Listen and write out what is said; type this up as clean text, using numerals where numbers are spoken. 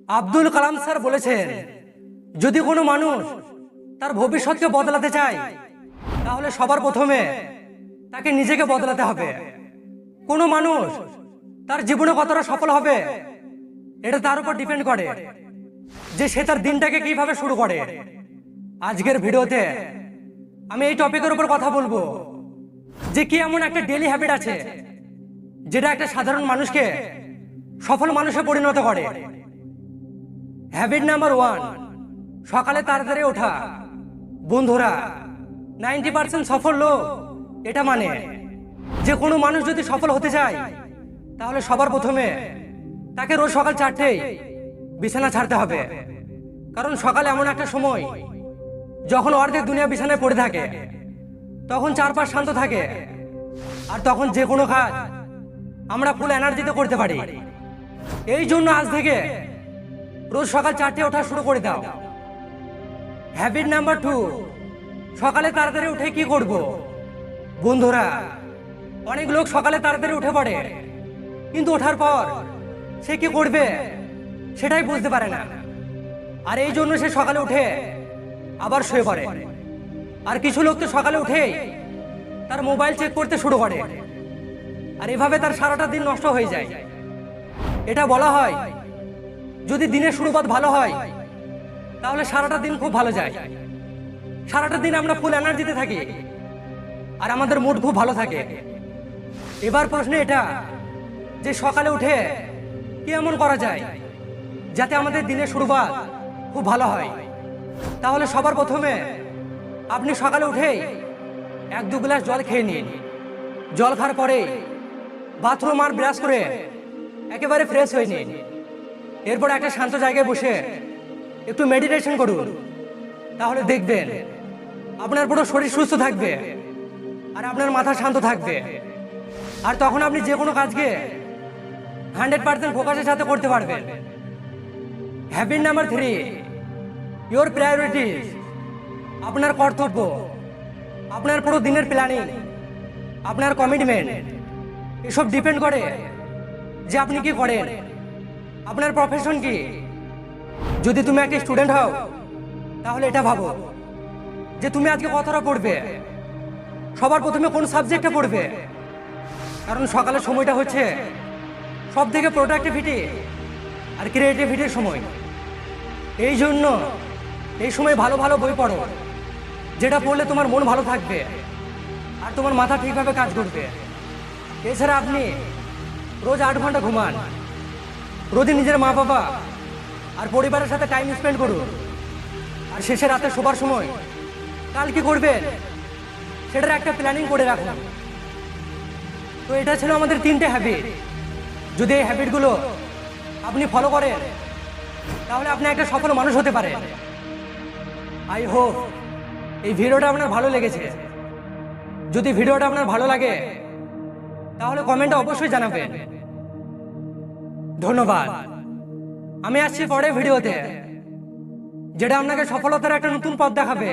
Abdul Kalam sir বলেছেন, যদি কোনো মানুষ তার ভবিষ্যৎকে বদলাতে চায় তাহলে সবার প্রথমে তাকে নিজেকে বদলাতে হবে। কোনো মানুষ তার জীবনে কতটা সফল হবে এটা তার উপর ডিপেন্ড করে যে সে তার দিনটাকে কিভাবে শুরু করে। আজকের ভিডিওতে আমি এই টপিকের উপর কথা বলবো যে কি এমন একটা ডেইলি হ্যাবিট আছে যেটা একটা সাধারণ মানুষকে সফল মানুষে পরিণত করে। হ্যাবিট নাম্বার 1, সকালে তাড়াতাড়ি ওঠা। বন্ধুরা, 90% সফল লোক এটা মানে যে কোনো মানুষ যদি সফল হতে চায় তাহলে সবার প্রথমে তাকে রোজ সকাল 4টেই বিছানা ছাড়তে হবে। কারণ সকালে এমন একটা সময় যখন অর্ধেক দুনিয়া বিছানায় পড়ে থাকে, তখন চারপাশ শান্ত থাকে, আর তখন যে কোনো কাজ আমরা ফুল এনার্জিতে করতে পারি। এই জন্য আজ থেকে রোজ সকাল 4টে ওঠা শুরু করে দাও। হ্যাবিট নাম্বার 2, সকালে তাড়াতাড়ি উঠে কি করব? বন্ধুরা, অনেক লোক সকালে তাড়াতাড়ি উঠে পড়ে, কিন্তু ওঠার পর সে কি করবে সেটাই বুঝতে পারে না। আর এই জন্য সে সকালে উঠে আবার শুয়ে পড়ে। আর কিছু লোক তো সকালে উঠেই তার মোবাইল চেক করতে শুরু করে, আর এভাবে তার সারাটা দিন নষ্ট হয়ে যায়। এটা বলা হয়, যদি দিনের শুরুবাত ভালো হয় তাহলে সারাটা দিন খুব ভালো যায়। সারাটা দিন আমরা ফুল এনার্জিতে থাকি আর আমাদের মুড খুব ভালো থাকে। এবার প্রশ্ন এটা যে সকালে উঠে কি এমন করা যায় যাতে আমাদের দিনের শুরুবাত খুব ভালো হয়। তাহলে সবার প্রথমে আপনি সকালে উঠেই 1-2 গ্লাস জল খেয়ে নিন। জল খাওয়ার পরে বাথরুম আর ব্রাশ করে একেবারে ফ্রেশ হয়ে নিন। এরপর একটা শান্ত জায়গায় বসে একটু মেডিটেশন করুন। তাহলে দেখবেন আপনার পুরো শরীর সুস্থ থাকবে আর আপনার মাথা শান্ত থাকবে। আর তখন আপনি যে কোনো কাজকে 100% ফোকাসের সাথে করতে পারবেন। Habit number 3, your priorities. আপনার কর্তব্য, আপনার পুরো দিনের প্ল্যানিং, আপনার কমিটমেন্ট এসব ডিপেন্ড করে যে আপনি কি করেন, আপনার প্রফেশন কি। যদি তুমি একটা স্টুডেন্ট হও তাহলে এটা ভাবো যে তুমি আজকে কতটা পড়বে, সবার প্রথমে কোন সাবজেক্টে পড়বে। কারণ সকালের সময়টা হচ্ছে সব থেকে প্রোডাক্টিভিটি আর ক্রিয়েটিভিটির সময়। এই জন্য এই সময় ভালো ভালো বই পড়ো, যেটা পড়লে তোমার মন ভালো থাকবে আর তোমার মাথা ঠিকভাবে কাজ করবে। এছাড়া আপনি রোজ 8 ঘন্টা ঘুমান। রোজই নিজের মা বাবা আর পরিবারের সাথে টাইম স্পেন্ড করুন। আর শেষে রাতে শোবার সময় কাল কি করবেন সেটার একটা প্ল্যানিং করে রাখুন। তো এটা ছিল আমাদের 3টে হ্যাবিট। যদি এই হ্যাবিটগুলো আপনি ফলো করেন তাহলে আপনি একটা সফল মানুষ হতে পারেন। আই হোপ এই ভিডিওটা আপনার ভালো লেগেছে। যদি ভিডিওটা আপনার ভালো লাগে তাহলে কমেন্টে অবশ্যই জানাবেন। ধন্যবাদ। আমি আসছি পরের ভিডিওতে, যেটা আপনাকে সফলতার একটা নতুন পথ দেখাবে।